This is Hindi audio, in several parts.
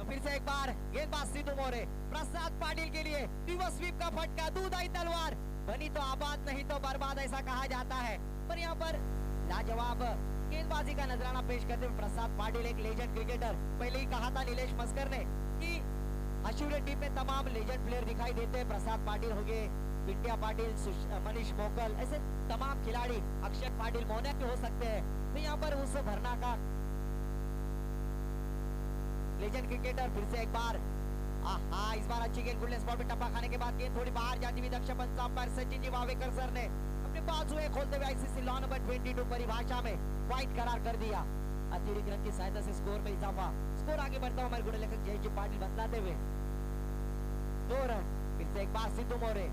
तो फिर से एक बार गेंदबाज सिद्धू मोरे, प्रसाद पाटिल के लिए रिवर्स स्वीप का फटका, दूधाई तलवार, बनी तो आबाद नहीं तो बर्बाद ऐसा कहा जाता है। पर यहाँ पर लाजवाब गेंदबाजी का नजराना पेश करते हुए प्रसाद पाटिल, एक लेजेंड क्रिकेटर। पहले ही कहा था नीलेश मस्कर ने कि अश्विन टीम में तमाम लेजेंड प्लेयर दिखाई देते हैं। प्रसाद पाटिल हो गए, पिंटिया पाटिल, मनीष मोकल, ऐसे तमाम खिलाड़ी, अक्षय पाटिल, मोना के हो सकते हैं। तो यहाँ पर उस भरना का लेजेंड क्रिकेटर फिर से एक बार, आहा, इस बार अच्छी गेंद गुल्ले स्पॉट पे टप्पा खाने के बाद गेंद थोड़ी बाहर जाती हुई दक्ष पंच अंपायर सचिन जी वावेकर सर ने अपने बाजुएं खोलते हुए आईसीसी लॉ नंबर 22 परिभाषा में वाइड करार कर दिया। अतिरिक्त रन की सहायता से स्कोर में इजाफा। स्कोर आगे बढ़ता हुआ हमारे गुण लेखक जयजी पाटिल बतलाते हुए 2 रन। फिर से एक बार सिद्धू मोरे,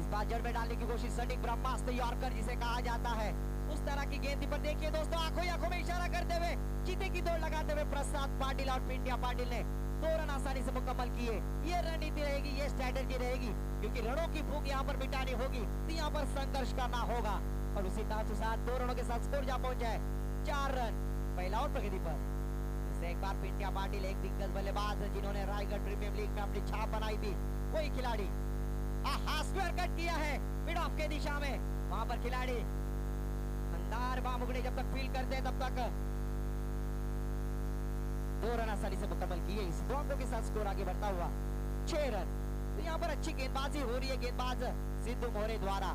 इस बार जड़ में डालने की कोशिश, सटीक ब्रह्मास्त्र यॉर्कर जिसे कहा जाता है, उस तरह की गेंद पर देखिए दोस्तों, आंखों में इशारा करते हुए चीते की दौड़ लगाते हुए प्रसाद पाटिल और पिंटिया पाटिल ने 2 रन आसानी से मुकम्मल किए। ये रणनीति रहेगी, ये स्ट्रैटेजी रहेगी, क्योंकि रनों की भूख यहाँ पर मिटानी होगी, तो यहाँ पर संघर्ष करना होगा। और उसी के साथ 2 रनों के साथ स्कोर जा पहुंचा है 4 रन, पहला और प्रगति पर। इससे एक बार पिंटिया पाटिल, एक दिग्गज बल्लेबाज जिन्होंने रायगढ़ प्रीमियर लीग में अपनी छाप बनाई थी, कोई खिलाड़ी स्क्वायर कट किया है मिड ऑफ के दिशा में, वहां पर खिलाड़ी अंदार बामुगड़े जब तक फील करते हैं तब तक 2 रन आसानी से मुकम्मल किए। इस ब्रॉन्को के साथ स्कोर आगे बढ़ता हुआ 6 रन। तो यहाँ पर अच्छी गेंदबाजी हो रही है गेंदबाज सिद्धू मोरे द्वारा।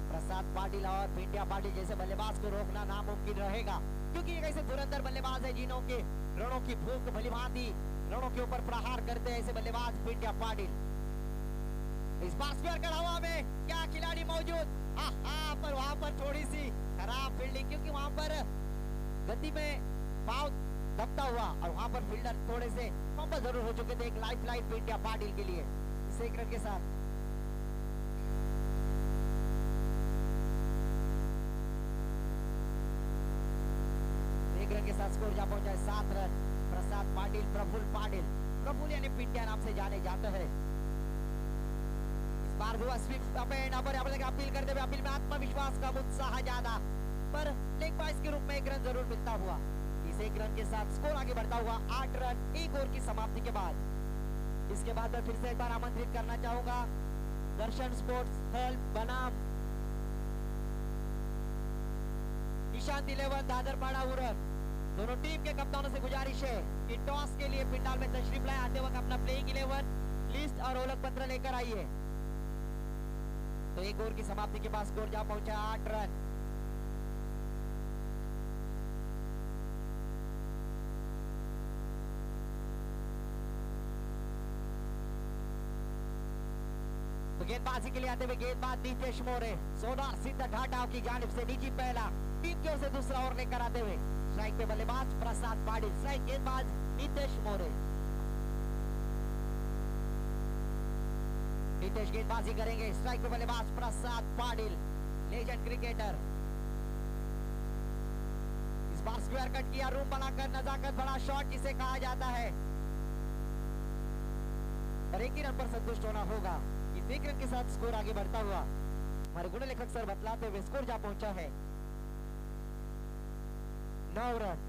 प्रसाद पाटिल और पिंटिया पाटिल जैसे बल्लेबाज को रोकना नामुमकिन रहेगा, क्योंकि एक ऐसे धुरंधर बल्लेबाज है जिन्हों के रणों की भूख भलीभांति रणों के ऊपर प्रहार करते हैं ऐसे बल्लेबाज पिंटिया पाटिल। इस बार स्क्वायर कट हवा में, क्या खिलाड़ी मौजूद, पर वहां पर थोड़ी सी खराब फील्डिंग, क्योंकि वहां पर गति में पाव दबता हुआ और वहां पर फील्डर थोड़े से फंबल जरूर हो चुके थे। एक लाइफ लाइन पिंटिया पाटिल के लिए इस 1 रन के साथ। के साथ स्कोर जा पहुंचा है 7 रन। प्रसाद पाटिल, प्रफुल्ल पाटिल, प्रफुल्ल यानी पिंटिया नाम से जाने जाते हैं। इस बार हुआ स्वीप अपील करते हुए, अपील में आत्मविश्वास का उत्साह ज्यादा, पर लेग बाइस के रूप में 1 रन जरूर मिलता हुआ। इस 1 रन के साथ स्कोर आगे बढ़ता हुआ 8 रन 1 ओवर की समाप्ति के बाद। इसके बाद मैं फिर से एक बार आमंत्रित करना चाहूंगा दर्शन स्पोर्ट्स हेल्प बनाम ईशांत 11 दादरपाड़ा उरन, दोनों टीम के कप्तानों से गुजारिश है कि टॉस के लिए पिंडाल में तशरीफ लाए, आते वक्त अपना प्लेइंग 11 लिस्ट और ओलक पत्र लेकर आइए। तो 1 ओवर की समाप्ति के बाद स्कोर जा पहुंचा 8 रन। तो गेंदबाजी के लिए आते हुए गेंदबाज नीतीश मोरे, सोनार सिद्ध घाटाव की जानिब से निजी पहला, टीम की ओर से दूसरा ओवर लेकर आते हुए स्ट्राइक पे बल्लेबाज प्रसाद पाटिल, स्ट्राइक गेंदबाज नीतीश मोरे। नीतीश गेंदबाजी करेंगे, स्ट्राइक पे बल्लेबाज प्रसाद पाटिल, लेजेंड क्रिकेटर। इस बार स्क्वायर कट किया, रूम बनाकर नजाकत बड़ा शॉट जिसे कहा जाता है, पर 1 ही रन पर संतुष्ट होना होगा। इस 1 रन के साथ स्कोर आगे बढ़ता हुआ हमारे गुण लेखक सर बतलाते हुए स्कोर जा पहुंचा है 9 रन।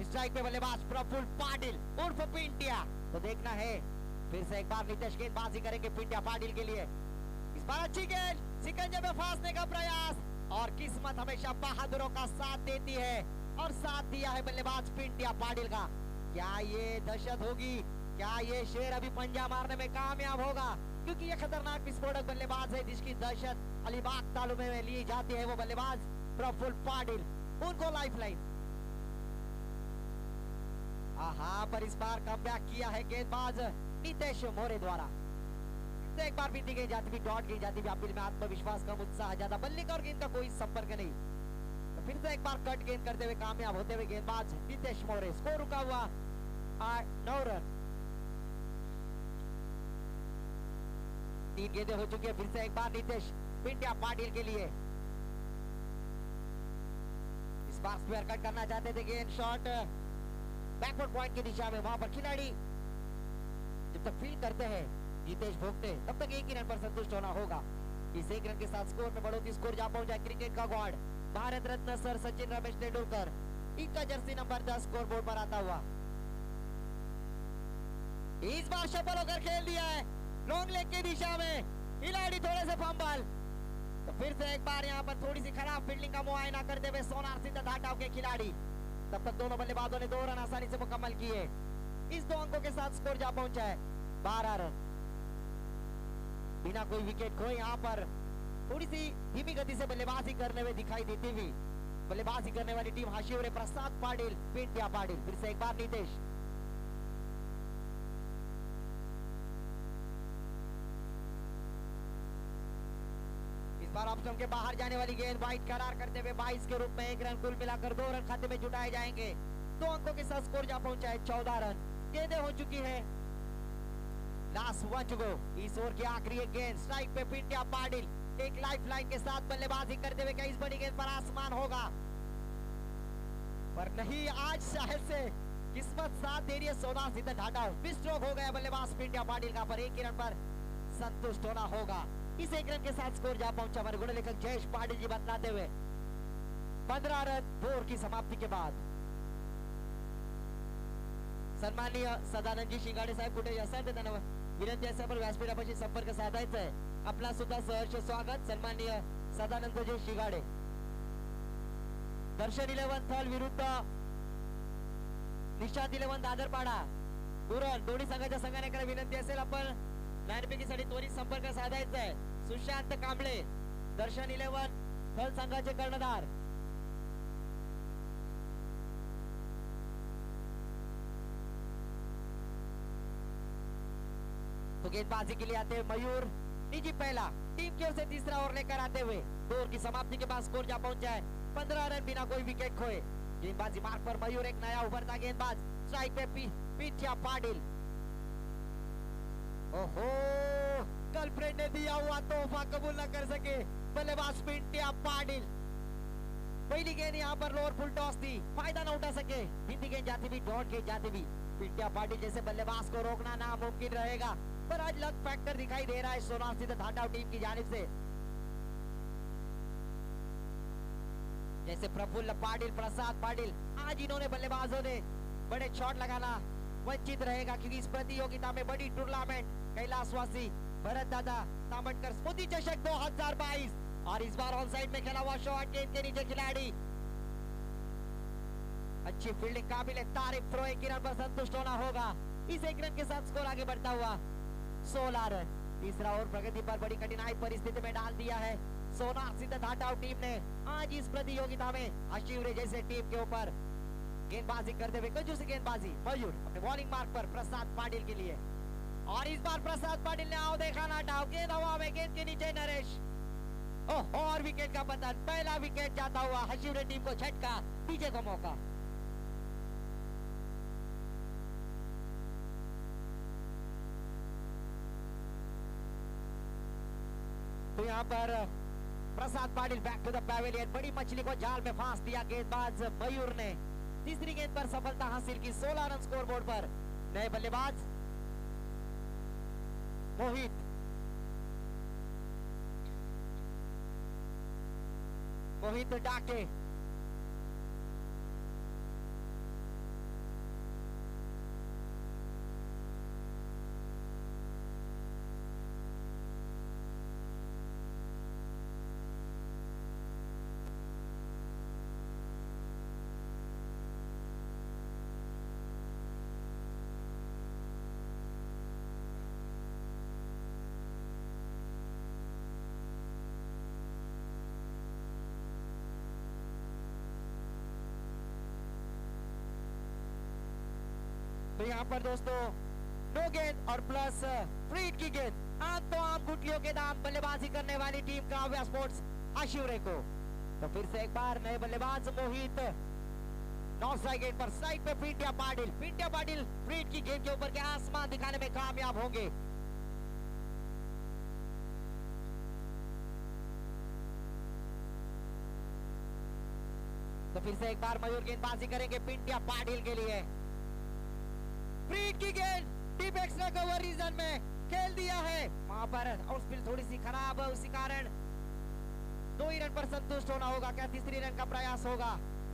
स्ट्राइक पे बल्लेबाज प्रफुल्ल पाटिल उर्फ पिंटिया। तो देखना है फिर से एक बार नीतीश गेंदबाजी करेंगे पिंटिया पाटिल के लिए। इस बार अच्छी गेंद, शिकंजे में फांसने का प्रयास, और किस्मत हमेशा बहादुरों का साथ देती है, और साथ दिया है बल्लेबाज पिंटिया पाटिल का। क्या ये दहशत होगी, क्या ये शेर अभी पंजा मारने में कामयाब होगा, क्योंकि ये खतरनाक विस्फोटक बल्लेबाज है जिसकी दहशत अलीबाग तालुमे में ली जाती है, वो बल्लेबाज प्रफुल्ल पाटिल, उनको लाइफलाइन। पर इस बार कमबैक किया है गेंदबाज नीतीश मोरे द्वारा। एक बार भी दी गई जाती हुई, डॉट गई जाती हुई अपील में आत्मविश्वास कम, उत्साह ज्यादा, बल्ले का और गेंद का कोई संपर्क नहीं। तो फिर से एक बार कट गेंद करते हुए कामयाब होते हुए गेंदबाज नीतीश मोरे। स्कोर रुका हुआ 9 रन। 3 गेंदें हो चुकी है। फिर से एक बार नीतीश पिंटिया पाटिल के लिए। इस बार स्क्वायर कट करना चाहते थे, गेंद शॉट बैकवर्ड पॉइंट की दिशा में, वहां पर खिलाड़ी जब तक फील्ड करते हैं नीतीश भोगते, तब तक 1 ही रन पर संतुष्ट होना होगा। इस 1 रन के साथ स्कोर में बढ़ोतरी, स्कोर जा पहुंचा क्रिकेट का गॉड, भारत रत्न सर सचिन रमेश तेंदुलकर, इनका जर्सी नंबर 10 स्कोरबोर्ड पर आता हुआ। इस बार सफल होकर खेल दिया है लॉन्ग लेग की दिशा में, खिलाड़ी थोड़े से फंबल। तो फिर से एक बार यहाँ पर थोड़ी सी खराब फील्डिंग का मुआयना करते हुए सोनार सिद्ध धाटाव के खिलाड़ी। तब तक दोनों बल्लेबाजों ने 2 रन आसानी से मुकम्मल किए। इस 2 अंकों के साथ स्कोर जा पहुंचा है 12 रन। बिना कोई विकेट खोए यहाँ पर थोड़ी सी धीमी गति से बल्लेबाजी करने में दिखाई देती हुई बल्लेबाजी करने वाली टीम हाशिवरे प्रसाद पाटिल, पिंट्या पाटिल। फिर से एक बार नीतीश, इस बार ऑप्शन के बाहर जाने वाली गेंद वाइड करार करते हुए 22 के रूप में 1 रन, कुल मिलाकर 2 रन खाते में जुटाए जाएंगे। 2 अंकों के साथ स्कोर जा पहुंचा है 14 रन। गेंदें हो चुकी है लास्ट 1 टू गो। इस ओवर की आखिरी एक गेंद स्ट्राइक पे पिंट्या पाटिल एक लाइफलाइन के साथ बल्लेबाजी करते हुए इस बड़ी गेंद पर आसमान होगा, पर नहीं, आज शायद से किस्मत साथ दे रही है सोनार सिद्ध धाटाव। स्ट्रोक हो गया बल्लेबाज पिंट्या पाटिल का, पर 1 रन पर संतुष्ट होना होगा। इस 1 रन के साथ स्कोर जा पहुंचा हमारे गुण लेखक जयेश पाटिल जी बतलाते हुए 15 रन 2 ओवर की समाप्ति के बाद। सन्माननीय सदानंदजी शिंगाडे साहेब कुठे असाल तर त्यांना विनंती असेल पण व्यासपीठापाशी संपर्क साधायचा आहे। आपला सुद्धा सहर्ष स्वागत सन्माननीय सदानंदजी शिंगाडे। दर्शन 11 थल विरुद्ध निशांत 11 दादरपाडा उरण दोन्ही संघाच्या संघानेकडे विनंती असेल आपण लाईनपैकीसाठी त्वरित संपर्क साधायचा आहे। सुशांत कांबळे दर्शन 11 थल संघाचे कर्णधार। तो गेंदबाजी के लिए आते हुए मयूर निजी पहला, टीम की ओर से तीसरा ओवर लेकर आते हुए 2 ओवर की समाप्ति के बाद स्कोर जा पहुंचा है 15 रन बिना कोई विकेट खोए। गेंदबाजी मार्ग पर मयूर एक नया उभरता गेंदबाज, स्ट्राइक पे पिंट्या पाटिल। ओहो, गर्लफ्रेंड ने दिया हुआ तोहफा कबूल न कर सके बल्लेबाज पिंट्या पाटिल। पहली गेंद यहाँ पर लोअर फुल टॉस थी, फायदा न उठा सके। हिंदी गेंद जाती भी, डॉट गेंद जाती भी, पिंट्या पाटिल जैसे बल्लेबाज को रोकना नामुमकिन रहेगा, पर आज लक फैक्टर दिखाई दे रहा है सोनार सिद्ध धाटाव टीम की जानिब से। जैसे प्रफुल्ल पाटिल, प्रसाद पाटिल, आज इन्होंने बल्लेबाजों ने बड़े शॉट लगाना वंचित रहेगा, क्योंकि इस प्रतियोगिता में बड़ी टूर्नामेंट कैलाशवासी भरत दादा तामटकर स्मृति चषक 2022 और इस बार ऑन साइड में खेला हुआ शॉट, गेंद के नीचे खिलाड़ी। अच्छी फील्डिंग, काबिल तारीफ थ्रो, 1 रन पर संतुष्ट होना होगा। इस 1 रन के साथ स्कोर आगे बढ़ता हुआ 16 रन। तीसरा ओवर प्रगति पर बड़ी कठिनाई परिस्थिति में डाल दिया है सोनार सिद्ध धाटाव टीम ने आज इस प्रतियोगिता में हाशिवरे जैसे टीम के ऊपर गेंदबाजी करते हुए कंजूसी गेंदबाजी मयूर अपने बॉलिंग मार्क पर प्रसाद पाटिल के लिए, और इस बार प्रसाद पाटिल ने आओ देखा ना हटाओ, गेंद हवा में, गेंद के नीचे नरेश। ओह, और विकेट का पतन, पहला विकेट जाता हुआ हाशिवरे टीम को झटका, पीछे को मौका। तो यहाँ पर Prasad Patil back to the pavilion, बड़ी मछली को जाल में फांस दिया गेंदबाज मयूर ने। तीसरी गेंद पर सफलता हासिल की, 16 रन स्कोरबोर्ड पर। नए बल्लेबाज मोहित डाके। तो यहाँ पर दोस्तों नो गेंद और प्लस फ्री हिट की गेंद, आम तो आम गुटलियों के दाम बल्लेबाजी करने वाली टीम काव्या स्पोर्ट्स हाशिवरे को। तो फिर से एक बार नए बल्लेबाज मोहित नॉन स्ट्राइक गेंद पर स्ट्राइक पे पिंट्या पाटिल फ्री हिट की गेंद के ऊपर के आसमान दिखाने में कामयाब होंगे। तो फिर से एक बार मयूर गेंदबाजी करेंगे पिंट्या पाटिल के लिए। फ्री हिट की गेंद डीप एक्स्ट्रा कवर रीजन में खेल दिया है, वहां पर आउट स्पिन थोड़ी सी खराब है, उसी कारण 2 ही रन पर संतुष्ट होना होगा। क्या तीसरी रन का प्रयास होगा?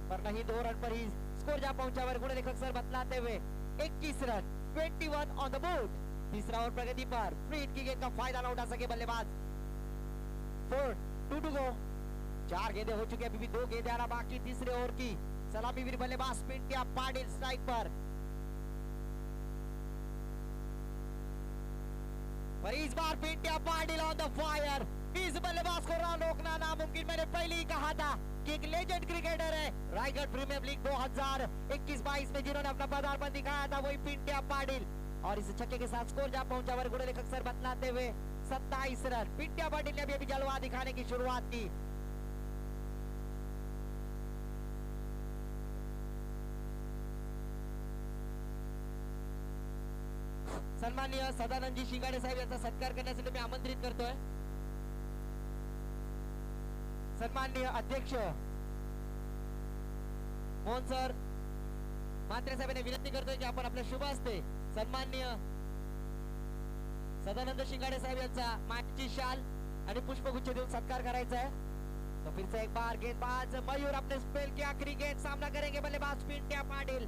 पर नहीं 2 रन पर ही स्कोर जा पहुंचा। वर गुण लेखक सर बतलाते हुए 21 रन 21 ऑन द बोर्ड। तीसरा ओवर प्रगति पर फ्री हिट की गेंद का फायदा न उठा सके बल्लेबाज। 4 टू गो। 4 गेंदें हो चुकी है, अभी भी 2 गेंदें आना बाकी तीसरे ओवर की। सलामी वीर बल्लेबाज पिंटिया पाटिल स्ट्राइक पर इस बार पिंटिया पाटिल ऑन द फायर। इस बल्लेबाज को रोकना नामुमकिन। मैंने पहले ही कहा था कि एक लेजेंड क्रिकेटर है रायगढ़ प्रीमियर लीग 2021-22 में जिन्होंने अपना पदार्पण दिखाया था, वही पिंटिया पाटिल। और इस छक्के के साथ स्कोर जा पहुंचा। वर गुण लेखक सर बतलाते हुए 27 रन। पिंटिया पाटिल ने अभी जलवा दिखाने की शुरुआत की। सन्माननीय सदानंदजी शिंगाडे साहेब यांचा सत्कार करण्यासाठी मी आमंत्रित करतोय। सन्माननीय अध्यक्ष मोहन सर म्हात्रे साहेबांनी विनंती करतोय की आपण आपल्या शुभ हस्ते सन्माननीय सदानंद शिंगाडे साहेब यांचा मागची शाल आणि पुष्पगुच्छ देऊन सत्कार करायचा है। तो फिर से एक बार गेंदबाज मयूर अपने स्पेल की आखिरी गेंद सामना करेंगे बल्लेबाज पिंटिया पाटिल।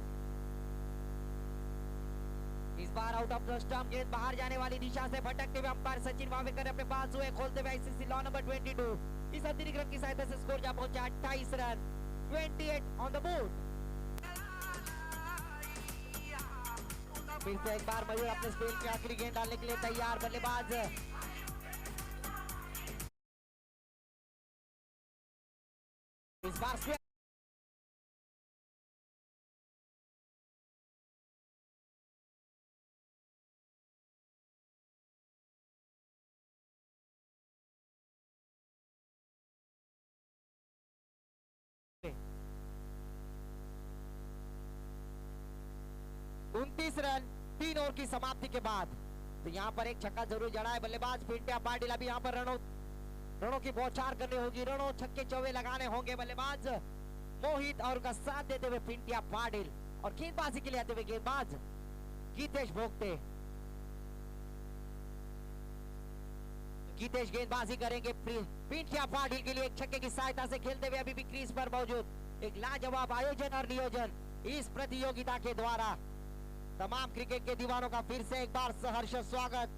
इस बार आउट ऑफ द स्टंप गेंद बाहर जाने वाली दिशा से भटकते हुए अंपायर सचिन वावेकर अपने पास हुए खोलते हुए आईसीसी लॉ नंबर 22। इस अतिरिक्त रन की सहायता से स्कोर जा पहुंचा 28 रन 28 ऑन द बोर्ड। फिर से एक बार मयूर अपने स्पेल की आखिरी गेंद डालने के लिए तैयार बल्लेबाज इस बार 29 रन 3 ओवर की समाप्ति के बाद। तो यहाँ पर एक छक्का जरूर जड़ा है बल्लेबाज पिंटिया पाटिल। अभी यहाँ पर रनों की बौछार करनी होगी, रनों छक्के चौवे लगाने होंगे बल्लेबाज मोहित और उसका साथ देते हुए पिंटिया पाटिल। और गेंदबाजी के लिए आते हुए गेंदबाज गीतेश भोगते। गीतेश गेंदबाजी करेंगे पिंटिया पाटिल के लिए एक छक्के की सहायता से खेलते हुए अभी भी क्रीज पर मौजूद। एक लाजवाब आयोजन और नियोजन इस प्रतियोगिता के द्वारा। तमाम क्रिकेट के दीवानों का फिर से एक बार सहर्ष स्वागत।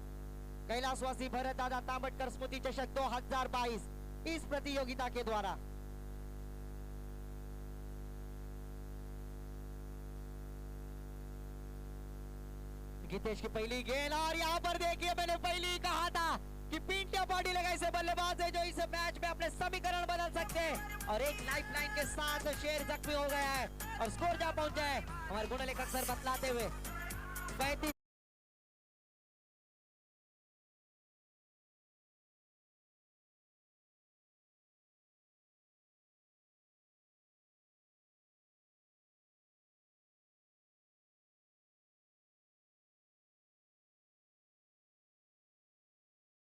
कैलाशवासी भरत दादा तांबटकर स्मृति चषक 2022 इस प्रतियोगिता के द्वारा। गीतेश की पहली गेंद और यहाँ पर देखिए मैंने पहले ही कहा था कि पिंटिया पाटिल एक ऐसे बल्लेबाज है जो इस मैच में अपने समीकरण बदल सकते हैं। और एक लाइफलाइन के साथ शेर जख्मी हो गया है और स्कोर जा पहुंचा है। हमारे गुण लेखक सर बतलाते हुए 35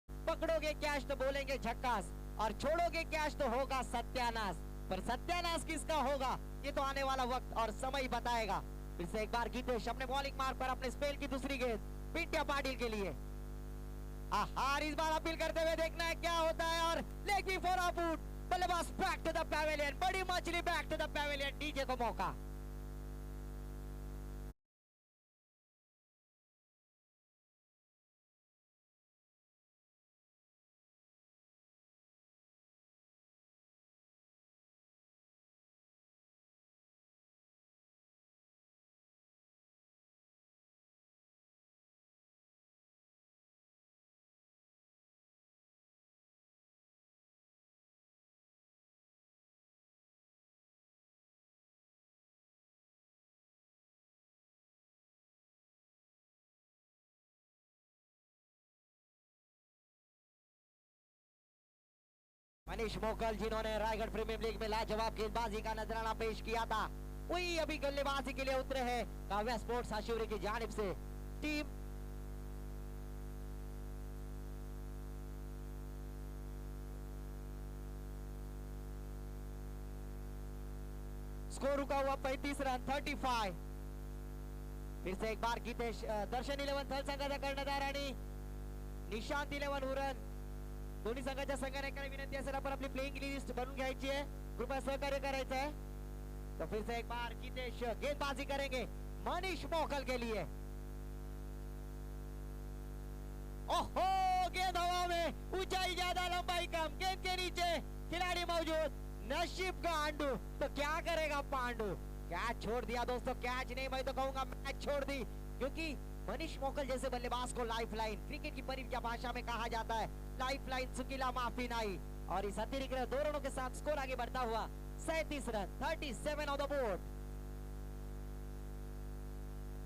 पकड़ोगे कैश तो बोलेंगे झक्कास और छोड़ोगे कैश तो होगा सत्यानाश। पर सत्यानाश किसका होगा ये तो आने वाला वक्त और समय बताएगा। फिर से एक बार गीतेश अपने बॉलिंग मार्क पर अपने स्पेल की दूसरी गेंद पिंटिया पाटिल के लिए। हार इस बार अपील करते हुए देखना है क्या होता है। और लेग फॉर आउट बल्लेबाज बैक टू द पैवेलियन। बड़ी मछली back to the pavilion. DJ को मौका। मनीष मोकल जिन्होंने रायगढ़ प्रीमियर लीग में लाजवाब गेंदबाजी का नजराना पेश किया था, वही अभी बल्लेबाजी के लिए उतरे हैं काव्या स्पोर्ट्स आशिवरी की जानिब से। टीम स्कोर रुका हुआ 35 रन 35। फिर से एक बार गीतेश दर्शन 11 थल संघाचा कर्णधार आणि निशांत 11 उरण दोन्ही संघाच्या संघनायकांना विनंती असेल आपण आपली प्लेइंग लिस्ट बनवून घ्यायची आहे, कृपया सहकार्य करायचं आहे। तो फिर से एक बार गीतेश गेंदबाजी करेंगे मनीष मोकल के लिए। ओहो, गेंद हवा में, ऊंचाई ज्यादा लंबाई कम, गेंद के नीचे खिलाड़ी मौजूद, नसीब का आंडू। तो क्या करेगा पांडु, कैच छोड़ दिया दोस्तों। कैच नहीं, मैं तो कहूंगा मैच छोड़ दी, क्योंकि मनीष मोकल जैसे बल्लेबाज को लाइफ लाइन, क्रिकेट की परिभाषा भाषा में कहा जाता है लाइफ लाइन सुकीला माफी नहीं। और इस अतिरिक्त 2 रनों के साथ स्कोर आगे बढ़ता हुआ 37 रन, 37 ऑन द बोर्ड।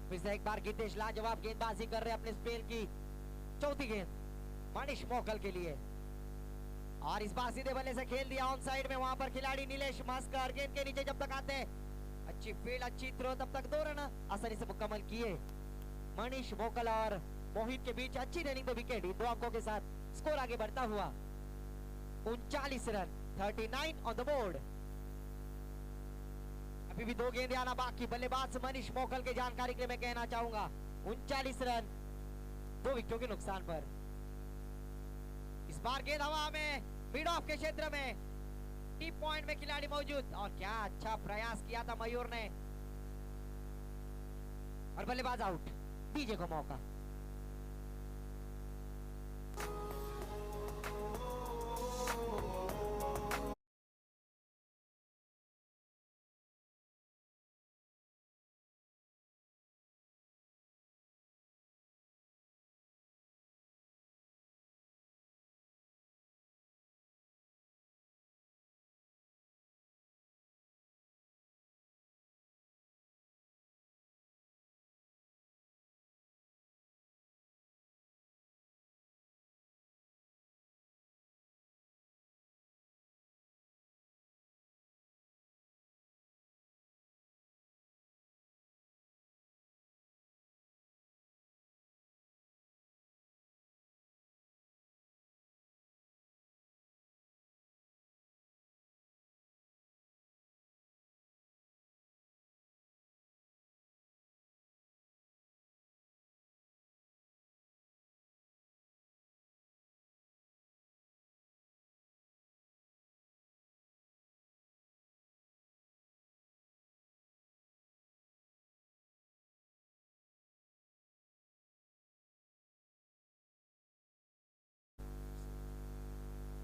फिर से एक बार गीतेश लाजवाब गेंदबाजी कर रहे अपने स्पेल की चौथी गेंद मनीष मोकल के लिए। और इस बार सीधे बल्ले से खेल दिया ऑन साइड में, वहां पर खिलाड़ी नीलेश मास्कर गेंद के नीचे जब तक आते हैं, अच्छी फील्ड अच्छी थ्रो, तब तक 2 रन आसानी से मुकम्मल किए। मनीष मोकल और मोहित के बीच अच्छी रनिंग द विकेट, 2 अंकों के साथ स्कोर आगे बढ़ता हुआ 39 रन, 39 ऑन द बोर्ड। अभी भी 2 गेंदें आना बाकी। बल्लेबाज मनीष मोकल की जानकारी के लिए मैं कहना चाहूंगा 39 रन 2 विकेटों के नुकसान पर। इस बार गेंद हवा में, मिड ऑफ के क्षेत्र में, टी पॉइंट में खिलाड़ी मौजूद, और क्या अच्छा प्रयास किया था मयूर ने, और बल्लेबाज आउट, दीजिए को मौका।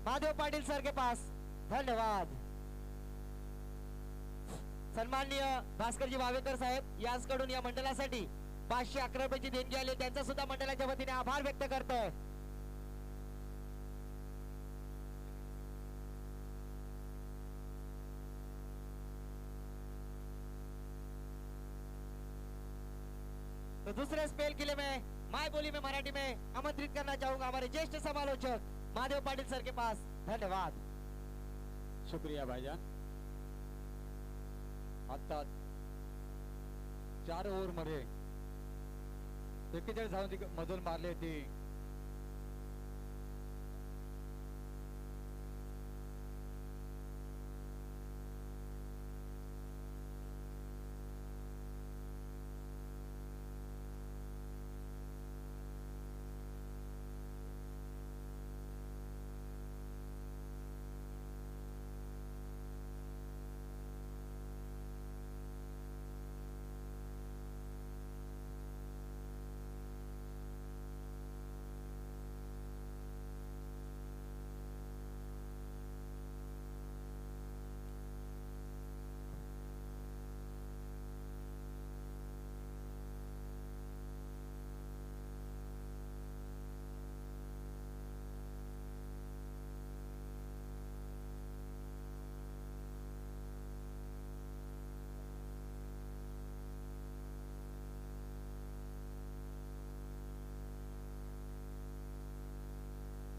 महादेव पाटील सर के पास धन्यवाद। सन्माननीय भास्करजी वावेकर साहेब यांच्याकडून या मंडळासाठी 511 रुपयाची देणगी आली, त्यांचा सुद्धा मंडळाच्या वतीने आभार व्यक्त करतोय। तो दूसरे स्पेल के लिए मैं माय बोली में मराठी में आमंत्रित करना चाहूंगा हमारे ज्येष्ठ समालोचक महादेव पाटिल सर के पास। धन्यवाद, शुक्रिया भाईजान। आता 4 ओव्हर मध्ये 41 धावांची मधून मारली होती।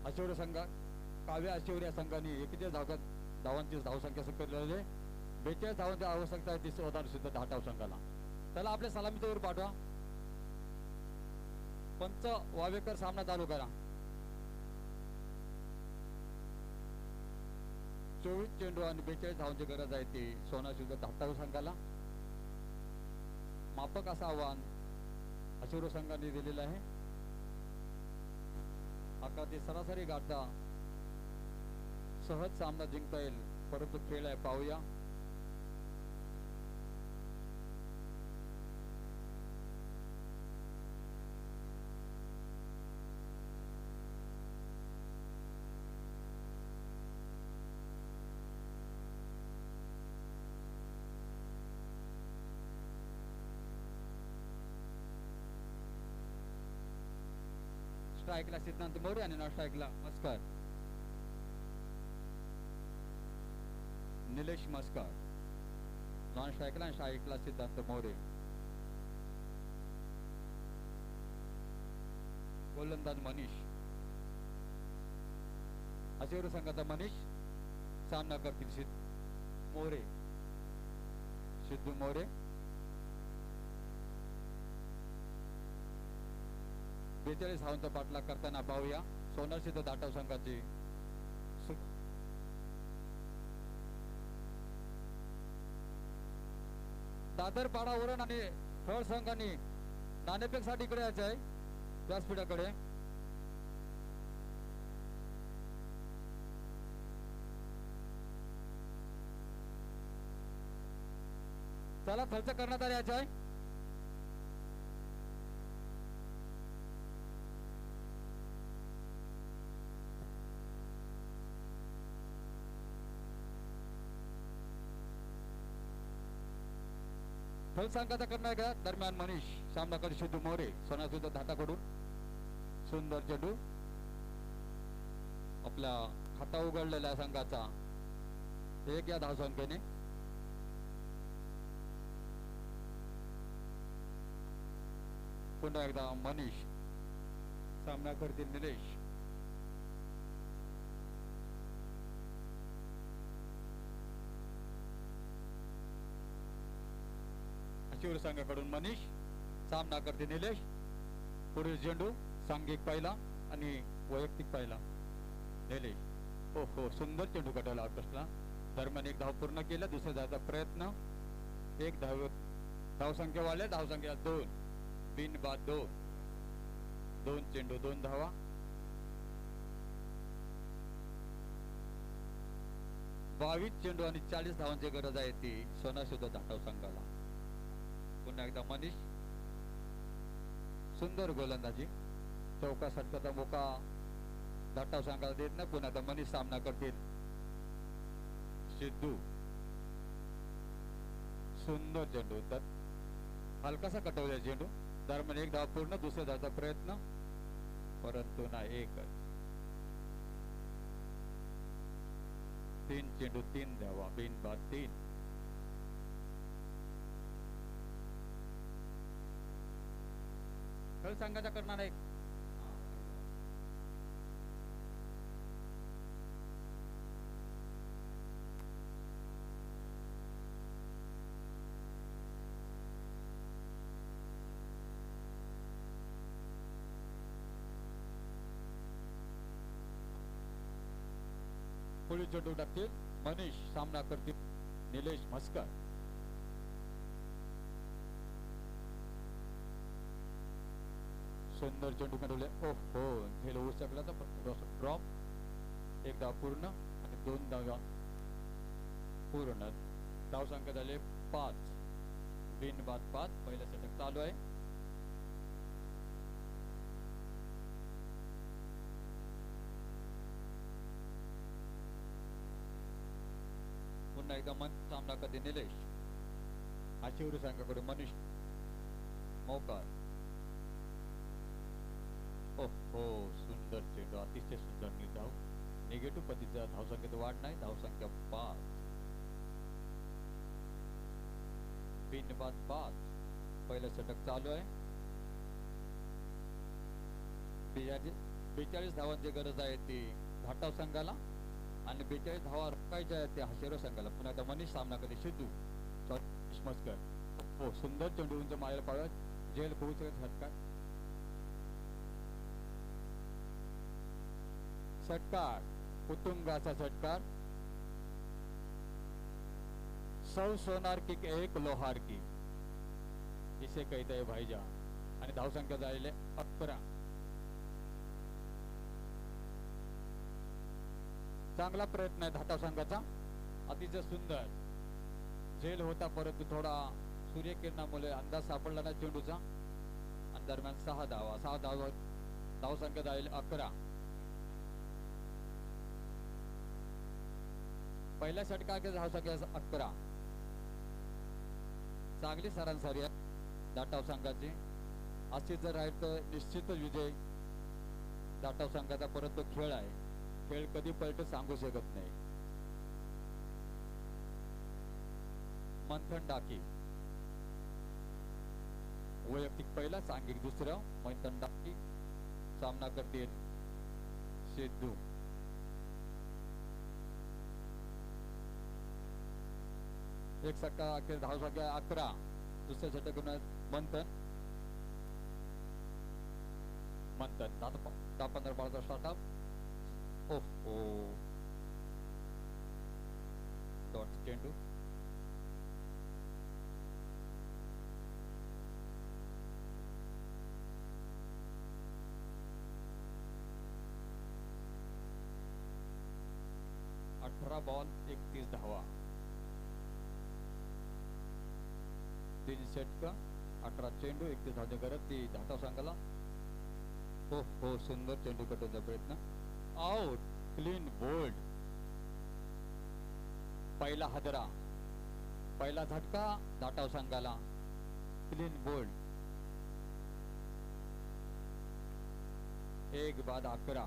आशिवरे संघ काव्य आशिवरे या संघाने 41 धावांची धावसंख्या स्वीकारलेली आहे। 42 धावांची आवश्यकता आहे तिसऱ्या ओव्हर सुद्धा 10 धाव संघाला। त्याला आपल्या सलामीवर पाठवा। पंच वावेकर सामना चालू करा। 24 चेंडू आणि 42 धावांची गरज आहे ती सोना सुद्धा 10 धाव संघाला। मापक असं आव्हान आशिवरे संघाने दिलेलं आहे। आकाराची सरासरी गाठता सहज सामना जिंकता येईल, परंतु खेळ आहे पाहूया। स्ट्राईकला सिद्धांत मोरे आणि नॉन स्ट्राईकला मस्कर निलेश मस्कर. नॉन स्ट्राईकला आणि स्ट्राईकला सिद्धांत मोरे. गोलंदाज मनीष. अशेरू संघाचा मनीष सामना करतील मोरे. सिद्धू मोरे. 42 धावांचा पाठलाग करताना पाहूया सोनार सिद्ध दाटव संघाची दादर पाडा उरण आणि थळ संघाने नाणेफेक साठी इकडे यायचं आहे व्यासपीठाकडे. चला खर्च करण्यात आला यायचा आहे. थळ संघाचा करणार का दरम्यान मनीष सामना करू सिद्धू मोरे सोनासुद्धा धाटाकडून. सुंदर चेंडू आपल्या खाता उघडलेल्या संघाचा 1 या धावसंख्येने. पुन्हा एकदा मनीष सामना करतील निलेश. शिवर संघाकडून मनीष सामना करते निलेश. पुढील चेंडू सांघिक पहिला आणि वैयक्तिक पहिला निलेश. हो सुंदर चेंडू कटायला आकर्षला. दरम्यान 1 धाव पूर्ण केला. दुसऱ्या धावचा प्रयत्न. 1 धावसंख्या वाले धावसंख्या 2 बिनबाद 2 चेंडू 2 धावा. बावीस चेंडू आणि 40 धावांची गरज आहे ती सोना सुद्धा धाटाव संघाला. पुन्हा एकदा मनीष सुंदर गोलंदाजी. चौका षटकाचा मोका धाटाव संघाला देत नाही. पुन्हा एकदा मनीष सामना करतील सिद्धू. सुंदर चेंडू तर हलकासा कटवला चेंडू. दरम्यान 1 धाव पूर्ण. दुसऱ्या धावचा प्रयत्न परंतु नाही. 1 3 चेंडू 3 धावा बिनबाद 3. खेळ संघाचा करणार आहे पुढील चेंडू टाकतील मनीष सामना करतील निलेश मस्कर. सुंदर चेंडू कडवले. ओहो झेल होऊ शकला तर ड्रॉप. 1 धाव पूर्ण आणि 2 धावा पूर्ण. धाव संख्या झाले 5 बिनबाद 5. पहिलं षटक चालू आहे. पुन्हा एकदा सामना करते निलेश. आशिवरी संघाकडून मनीष मोकार. हो सुंदर चेंडू अतिशय सुंदर निर्धाव. निगेटिव्ह पद्धतीचा धावसंख्येत वाढ नाही. धावसंख्या 5 बिनबाद 5. पहिलं षटक चालू आहे. 42 धावांची गरज आहे ती धाटाव संघाला आणि 42 धावा रोखायच्या आहेत त्या हशेरो संघाला. पुन्हा आता मनीष सामना करते सिद्धू मस्कर. हो सुंदर चेंडू उंच मारायला पाहत झेल पोहोचले षटकार. षटकार कुटुंबाचा षटकार. सौ सोनार की 1 लोहार की इसे कहते हैं भाईजान. आणि धावसंख्या झालेले 11. चांगला प्रयत्न आहे धाटाव संघाचा. अतिशय सुंदर झेल होता परंतु थोडा सूर्यकिरणामुळे अंदाज सापडला नाही चेंडूचा. आणि दरम्यान 6 धावा. 6 धावा धावसंख्या झालेली 11. पहिल्या षटकाच्या धावसंख्या 11. चांगली सरासरी आहे धाटाव संघाची. अशी जर राहील तर निश्चितच विजय जाटव संघाचा परत तो खेळ आहे. खेळ कधी पलट सांगू शकत नाही. मंथन डाकी वैयक्तिक पहिला, सांघिक दुसरा. मंथन डाकी सामना करतील सिद्धू. एक षटका अखेर धावसंख्या 11. दुसऱ्या षटक मंथन 10-15 बॉलचा स्टार्टअप. ओहो डॉट चेंडू. बॉल 31 धावा. 3 षटक 18 चेंडू 31 धावने करत ती जाटव संघाला. हो सुंदर चेंडू कटवण्याचा प्रयत्न. आउट. Clean bowled. पहिला हादरा, पहिला झटका जाटव संघाला. Clean bowled. 1 बाद 11.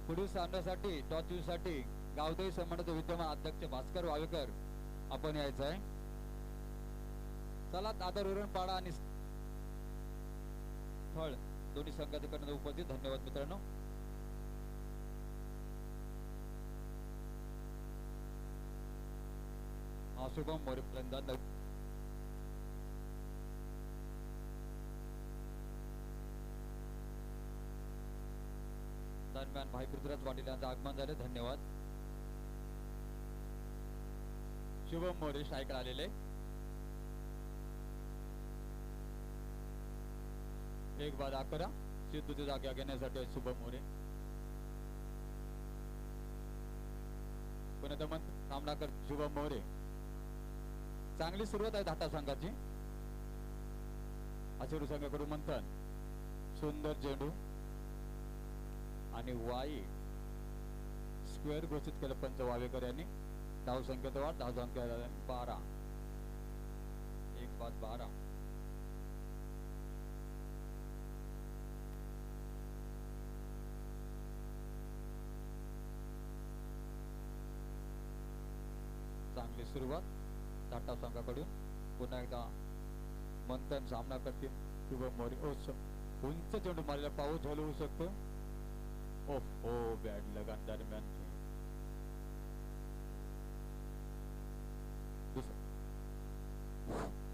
पुढील सामन्यासाठी टॉस साठी गावदेवी संबंधाचे विद्यमान अध्यक्ष भास्कर वावेकर आपण यायचं आहे. चला दादर उरणपाडा आणि स्थळ दोन्ही संघाधिकाऱ्यांना उपस्थित. धन्यवाद मित्रांनो. शुभम मोरे फलंदाज. दरम्यान भाई पृथ्वीराज पाटील यांचं आगमन झाले. धन्यवाद. शुभम मोरे स्ट्रायकर आलेले. 1 बाद 11. सिद्धूची जागा घेण्यासाठी शुभम मोरे. पुन्हा दमन सामना कर शुभम मोरे. चांगली सुरुवात आहे धाटा संघाची. अशिरू संघाकडून मंथन. सुंदर चेंडू आणि वाई स्क्वेअर घोषित केलं पंच वावेकर यांनी. धाव संख्येत वाढ. धाव संख्या 12. 1 बाद 12. चांगली सुरुवात टाटा संघाकडून. पुन्हा एकदा मंथन सामना करतील शुभम मोरे. उंच चेंडू मारलेला पाऊस झाला होऊ शकतो. ओहो बॅड लगान दरम्यान.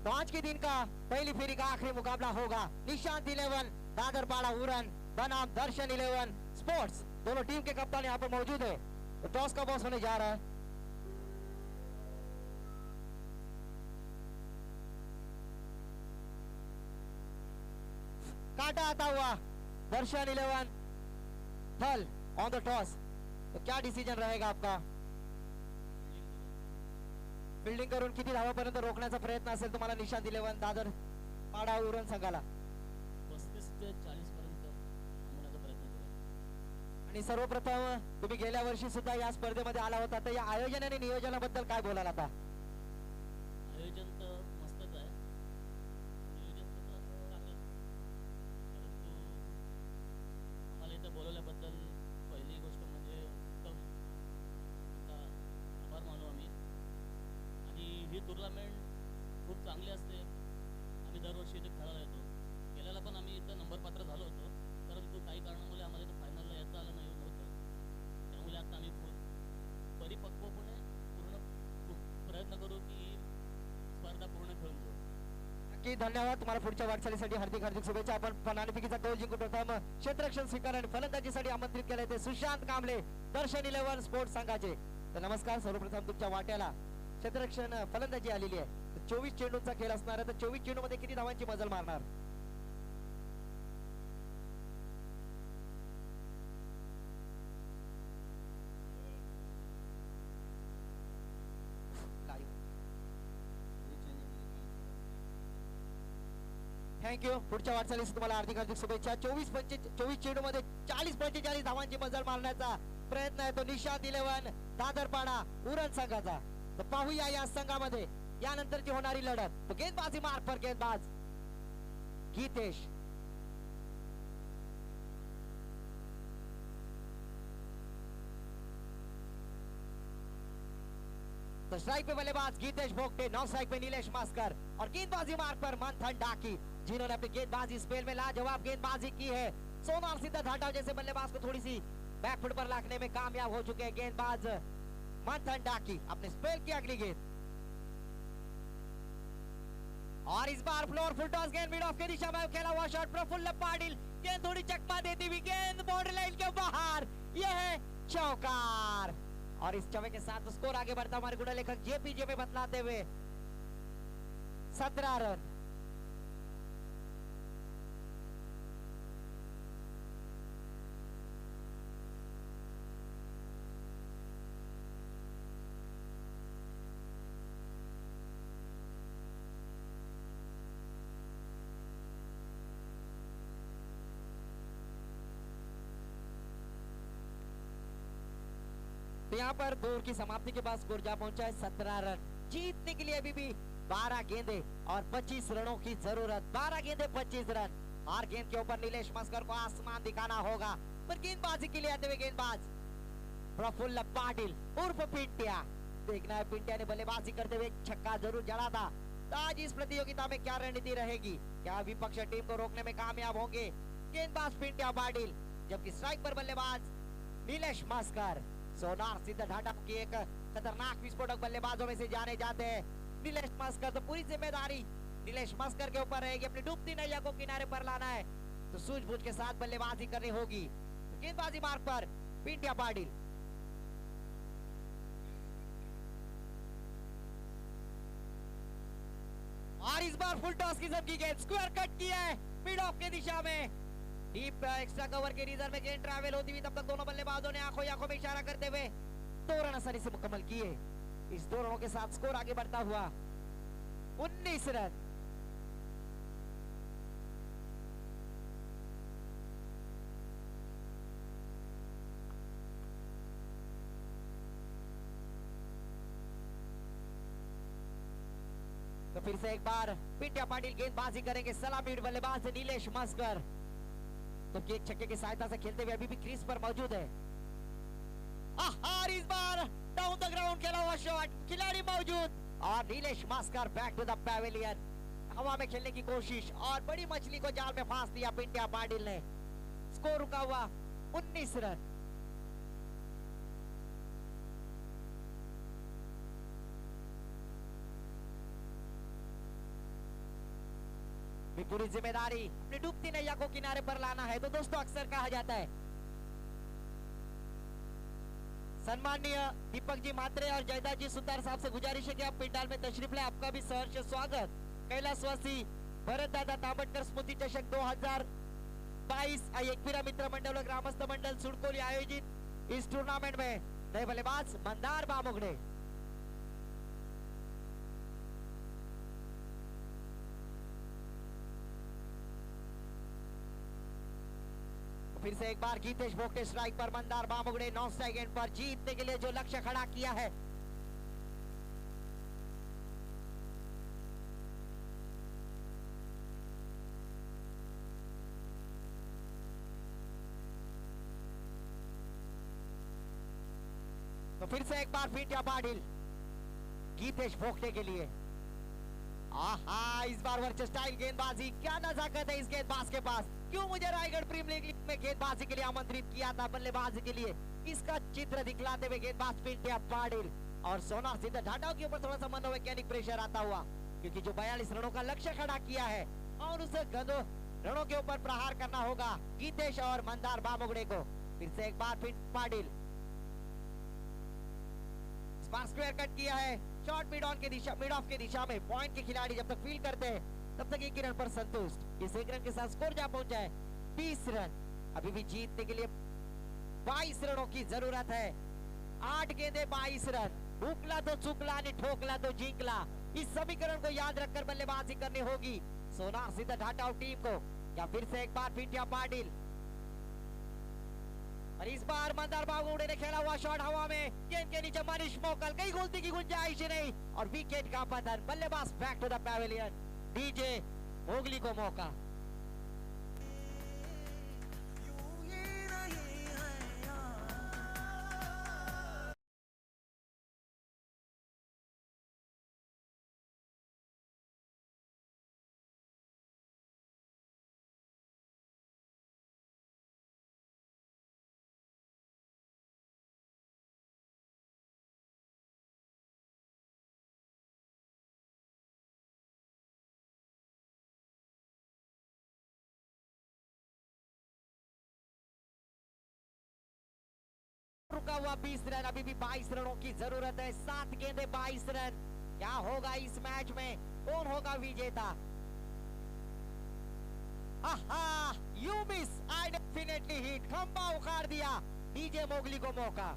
तो आज के दिन का पहली फेरी का आखिरी मुकाबला होगा. निशांत 11 दादरपाड़ा उरण बनाम दर्शन 11 स्पोर्ट्स. दोनों टीम के कप्तान यहाँ पर मौजूद है. तो टॉस का बॉस होने जा रहा है. काटा आता हुआ दर्शन 11 थल ऑन द टॉस. तो क्या डिसीजन रहेगा आपका? फील्डिंग करून किती धावापर्यंत रोखण्याचा प्रयत्न असेल तुम्हाला निशांत 11 दादर पाडा उरण संघाला? 35 ते 40 पर्यंत थांबवण्याचा प्रयत्न करू. आणि सर्वप्रथम तुम्ही गेल्या वर्षी सुद्धा या स्पर्धेमध्ये आला होता, तर या आयोजन आणि नियोजनाबद्दल काय बोलाल आता? आयोजन तर मस्तच आहे. नियोजन सुद्धा चांगलं. परंतु आम्हाला इथं बोलवल्याबद्दल पहिली गोष्ट म्हणजे उत्तम आभार मानू आम्ही. आणि ही टुर्नामेंट खूप चांगली असते. आम्ही दरवर्षी इथे खेळायला येतो. गेल्याला पण आम्ही इथं नंबर पात्र झालो होतो, परंतु काही कारणामुळे आम्हाला इथं फायनलला येता आलं नव्हतं. त्यामुळे आता आम्ही परिपक्वपणे पूर्ण प्रयत्न करू की स्पर्धा पूर्ण खेळून जाऊ. नक्की धन्यवाद. तुम्हाला पुढच्या वाटचालीसाठी हार्दिक हार्दिक शुभेच्छा. आपण नाणेफेकीचा गोल जिंकून प्रथम क्षेत्ररक्षण स्वीकार आणि फलंदाजीसाठी आमंत्रित केले ते सुशांत कांबळे दर्शन 11 स्पोर्ट्स संघाचे. तर नमस्कार. सर्वप्रथम तुमच्या वाट्याला क्षेत्ररक्षण फलंदाजी आलेली आहे. 24 चेंडूंचा खेळ असणार आहे. तर 24 चेंडू मध्ये किती धावांची मजल मारणार? थँक्यू. पुढच्या वाटचालीस तुम्हाला हार्दिक हार्दिक शुभेच्छा. 24 चेंडू मध्ये 40-45 धावांची मजल मारण्याचा प्रयत्न आहे तो निशांत 11 दादरपाडा उरण संघाचा. तर पाहूया या संघामध्ये यानंतरची होणारी लढत. तो गेंदबाजी मार्ग पर गेंदबाज गीतेश। तो स्ट्राइक पे बल्लेबाज गीतेश भोगटे, नॉन स्ट्राइक पे नीलेश मास्कर और गेंदबाजी मार्ग पर मंथन डाकी, जिन्होंने अपनी गेंदबाजी स्पेल में लाजवाब गेंदबाजी की है। सोनार सिद्धार्थ हटाओ जैसे बल्लेबाज को थोड़ी सी बैकफुट पर रखने में कामयाब हो चुके हैं गेंदबाज मंथन डाकी। अपने स्पेल की अगली गेंद और इस बार फ्लोर फुल टॉस गेंद मिड ऑफ की दिशा में खेला हुआ शॉट प्रफुल्ल पाटिल, गेंद थोड़ी चकमा देती हुई गेंद बाउंड्री लाइन के बाहर, यह है चौकार। और इस चौके के साथ स्कोर आगे बढ़ता हमारे गुण लेखक जेपीजे में बतलाते हुए 17 रन। तो यहाँ पर दौर की समाप्ति के बाद स्कोर जा पहुंचा है 17 रन। जीतने के लिए अभी भी 12 गेंदे और 25 रनों की जरूरत। 12 गेंदे 25 रन। हर गेंद के ऊपर नीलेश मस्कर को आसमान दिखाना होगा, पर गेंदबाजी के लिए आते हुए गेंदबाज प्रफुल्ल पाटिल उर्फ पिंटिया। देखना है पिंटिया ने बल्लेबाजी करते हुए छक्का जरूर जड़ा था। तो आज इस प्रतियोगिता में क्या रणनीति रहेगी, क्या विपक्ष टीम को रोकने में कामयाब होंगे गेंदबाज पिंटिया पाटिल, जबकि स्ट्राइक पर बल्लेबाज नीलेश मस्कर। सोनार सिद्धार्थ हटाओ की एक खतरनाक विस्फोटक बल्लेबाजों में से जाने जाते हैं नीलेश मस्कर। तो पूरी जिम्मेदारी नीलेश मस्कर के ऊपर रहेगी, अपनी डूबती नैया को किनारे पर लाना है, तो सूझबूझ के साथ बल्लेबाजी करनी होगी। तो गेंदबाजी मार्ग पर पिंटिया पाटिल। और इस बार फुल टॉस की सबकी गेंद स्क्वायर कट किया है मिड ऑफ की दिशा में। डीप एक्स्ट्रा कवर के रीजन में गेंद ट्रैवल होती हुई, तब तक दोनों बल्लेबाजों ने आंखों में इशारा करते हुए 2 रन आसानी से मुकम्मल किए। इस 2 रनों के साथ स्कोर आगे बढ़ता हुआ 19 रन। तो फिर से एक बार पिंटिया पाटिल गेंदबाजी करेंगे, सलामी बल्लेबाज नीलेश मस्कर तो एक छक्के की सहायता से खेलते हुए अभी भी क्रीज पर मौजूद है। और इस बार डाउन द ग्राउंड खेला हुआ शॉट, खिलाड़ी मौजूद और Nilesh Maskar back to the pavilion. हवा में खेलने की कोशिश और बड़ी मछली को जाल में फांस दिया पिंटिया पाटिल ने। स्कोर रुका हुआ 19 रन। पूरी जिम्मेदारी अपनी डूबती नैया को किनारे पर लाना है। तो दोस्तों अक्सर कहा जाता है, सम्माननीय दीपक जी मात्रे और जयदास जी सुतार साहब से गुजारिश है कि आप पंडाल में तशरीफ लें। आपका भी सहर्ष स्वागत। कैलाशवासी भरत दादा तांबटकर स्मृति चषक 2022 एकवीरा मित्र मंडल और ग्रामस्थ मंडल सुड़कोली आयोजित इस टूर्नामेंट में नए बल्लेबाज मंदार बामुगड़े। फिर से एक बार गीतेश भोगटे स्ट्राइक पर, मंदार बामुगड़े नॉन स्ट्राइक एंड पर। जीतने के लिए जो लक्ष्य खड़ा किया है तो फिर से एक बार पिंटिया पाटिल गीतेश भोगटे के लिए। आहा, इस बार वर्चस्व स्टाइल गेंदबाजी, क्या नजाकत है इस गेंदबाज के पास। क्यों मुझे रायगढ़ प्रीमियर लीग में गेंदबाजी के लिए आमंत्रित किया था, बल्लेबाजी के लिए, इसका चित्र दिखलाते हुए गेंदबाज पिंटिया पाटिल। और सोनार सिद्धार्थ हटाओ के ऊपर थोड़ा सा मनोवैज्ञानिक प्रेशर आता हुआ, क्योंकि जो 42 रनों का लक्ष्य खड़ा किया है और उसे गंदो रनों के ऊपर प्रहार करना होगा गीतेश और मंदार बामुगड़े को। फिर से एक बार पाटिल स्क्वायर कट किया है, शॉट मिड ऑफ की दिशा में। पॉइंट के खिलाड़ी जब तक फील करते हैं तब तक 1 रन पर संतुष्ट। इस 1 रन के साथ स्कोर जा पहुंचा है 20 रन। अभी भी जीतने के लिए 22 रनों की जरूरत है। 8 गेंदे 22 रन। भूखला तो चुकला, ठोकला तो जींकला। इस समीकरण को याद रखकर बल्लेबाजी करनी होगी सोनार सिद्धार्थ हटाओ टीम को। या फिर से एक बार पिंटिया पाटिल, और इस बार मंदार बामुगड़े ने खेला हुआ शॉट हवा में, गेंद के नीचे मनीष मोकल, कहीं गलती की गुंजाइश नहीं और विकेट का पतन। बल्लेबाज back to the pavilion. DJ Mowgli को मौका। रुका हुआ 20 रन, अभी भी 22 रनों की जरूरत है। 7 गेंदे 22 रन। क्या होगा इस मैच में, कौन होगा विजेता? You miss, I definitely hit. खंबा उखाड़ दिया, डीजे मोगली को मौका।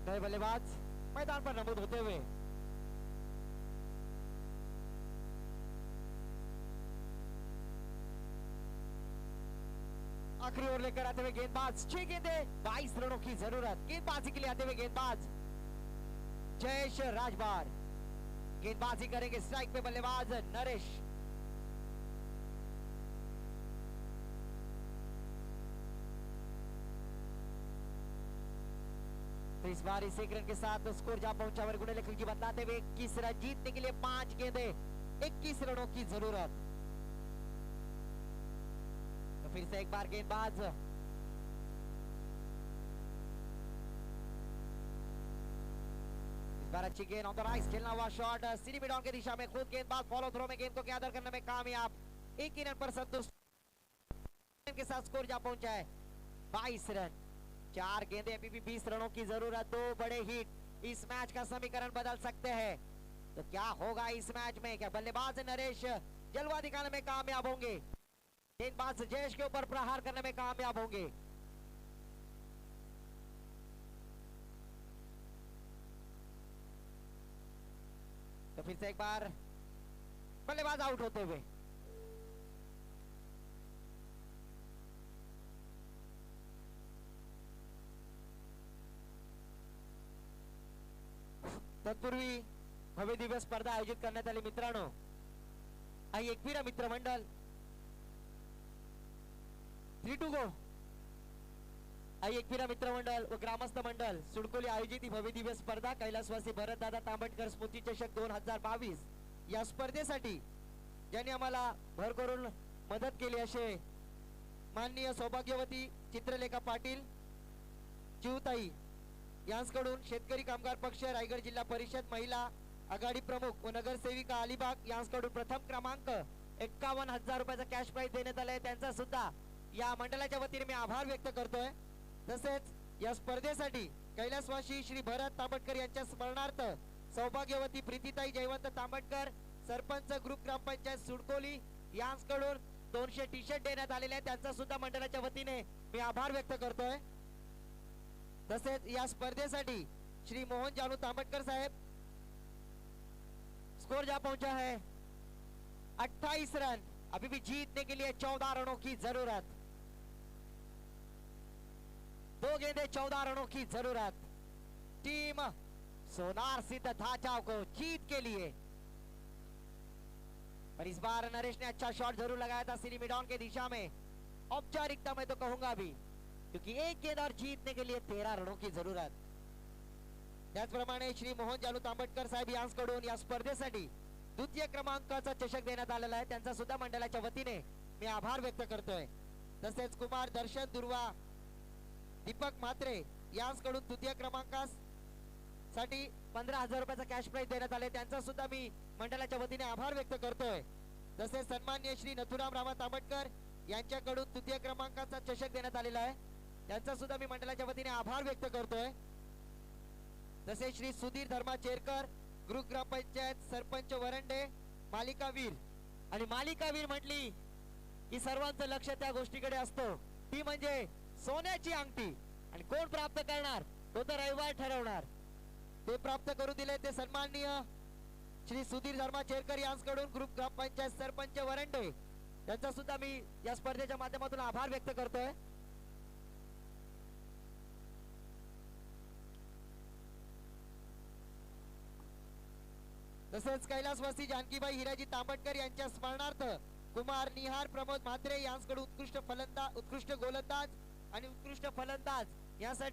नए बल्लेबाज मैदान पर नमूद होते हुए आखिरी ओवर लेकर आते हुए गेंदबाज। 6 गेंदे 22 रनों की जरूरत। गेंदबाजी के लिए आते हुए गेंदबाज जयेश राजबार। गेंदबाजी करेंगे स्ट्राइक पे बल्लेबाज नरेश। तो इस बार इस एक रन के साथ स्कोर जा पहुंचा वरगुड़े लेखन की बताते हुए 21 रन। जीतने के लिए 5 गेंदे 21 रनों की जरूरत। तो फिर से एक बार गेंदबाज इस बार अच्छी गेंद ऑन द राइज, खेलना हुआ शॉट सीधी मिड ऑन की दिशा में। खुद गेंदबाज फॉलो थ्रो में गेंद को गैदर करने में कामयाब। एक ही रन पर संतुष्ट के साथ स्कोर जा पहुंचा है 22 रन। 4 गेंदे, अभी भी 20 रनों की जरूरत। 2 बड़े हिट इस मैच का समीकरण बदल सकते हैं। तो क्या होगा इस मैच में? क्या बल्लेबाज नरेश जलवा दिखाने में कामयाब होंगे? गेंदबाज जयेश के ऊपर प्रहार करने में कामयाब होंगे? तो फिर से एक बार बल्लेबाज आउट होते हुए तत्पूर्वी भव्य दिव्य स्पर्धा आयोजित करण्यात आली मित्रांनो। आई एकविरा मित्र मंडळ 3 to go आई एकविरा मित्र मंडळ व ग्रामस्थ मंडळ सुडकोली आयोजित ही भव्य दिव्य स्पर्धा कैलासवासी भरतदादा तांबटकर स्मृती चषक 2022 या स्पर्धेसाठी ज्यांनी आम्हाला भर करून मदत केली असे माननीय सौभाग्यवती चित्रलेखा पाटील चिवताई यांकडून शेतकरी कामगार पक्ष रायगड जिल्हा परिषद महिला आघाडी प्रमुख व नगरसेविका अलिबाग यांकडून प्रथम क्रमांक 51,000 रुपयाचा कॅश प्राइज देण्यात आलाय। त्यांचा सुद्धा या मंडळाच्या वतीने मी आभार व्यक्त करतोय। तसेच या स्पर्धेसाठी कैलासवासी श्री भरत तांबटकर यांच्या स्मरणार्थ सौभाग्यवती प्रीतीताई जयवंत तांबटकर सरपंच ग्रुप ग्रामपंचायत सुडकोली यांकडून 200 टी शर्ट देण्यात आलेले आहेत। त्यांचा सुद्धा मंडळाच्या वतीने मी आभार व्यक्त करतोय। तसेच या स्पर्धेसाठी श्री मोहन जानू तांबटकर साहेब स्कोर जा पहुंचा है 28 रन। अभी भी जीतने के लिए 14 रनों की जरूरत। 2 गेंदे 14 रनों की जरूरत। टीम सोनार सिद्ध ढांचाओं को जीत के लिए। पर इस बार नरेश ने अच्छा शॉट जरूर लगाया था सीधी मिड ऑन के दिशा में। औपचारिकता मैं तो कहूंगा भी, क्योंकि एक गेंद और जीतने के लिए 13 रनों की जरूरत। त्याचप्रमाणे श्री मोहन जानू तांबटकर साहेब यांकडून या स्पर्धेसाठी द्वितीय क्रमांकाचा चषक देण्यात आलेला आहे। त्यांचा सुद्धा मंडळाच्या वतीने मी आभार व्यक्त करतोय। तसेच कुमार दर्शन दुर्वा दीपक म्हात्रे यांकडून तृतीय क्रमांकासाठी 15,000 रुपयाचा कॅश प्राइज देण्यात आले। त्यांचा सुद्धा मी मंडळाच्या वतीने आभार व्यक्त करतोय। तसेच सन्माननीय श्री नथुराम रामा तांबटकर यांच्याकडून तृतीय क्रमांकाचा चषक देण्यात आलेला आहे। त्यांचा सुद्धा मी मंडळाच्या वतीने आभार व्यक्त करतोय। तसेच श्री सुधीर धर्मा चेरकर ग्रुप ग्रामपंचायत सरपंच वरंडे मालिकावीर। आणि मालिकावीर म्हटली की सर्वांचं लक्ष त्या गोष्टीकडे असतो, ती म्हणजे सोन्याची अंगठी। आणि कोण प्राप्त करणार तो तर रविवार ठरवणार। ते प्राप्त करू दिले ते सन्माननीय श्री सुधीर धर्मा चेरकर यांकडून ग्रुप ग्रामपंचायत सरपंच वरंडे। त्यांचा सुद्धा मी या स्पर्धेच्या माध्यमातून आभार व्यक्त करतोय। तसेच कैलासवासी जानकीबाई हिराजी तांबटकर यांच्या स्मरणार्थ कुमार निहार प्रमोद म्हात्रे यांकडून उत्कृष्ट गोलंदाज आणि उत्कृष्ट फलंदाज यासाठी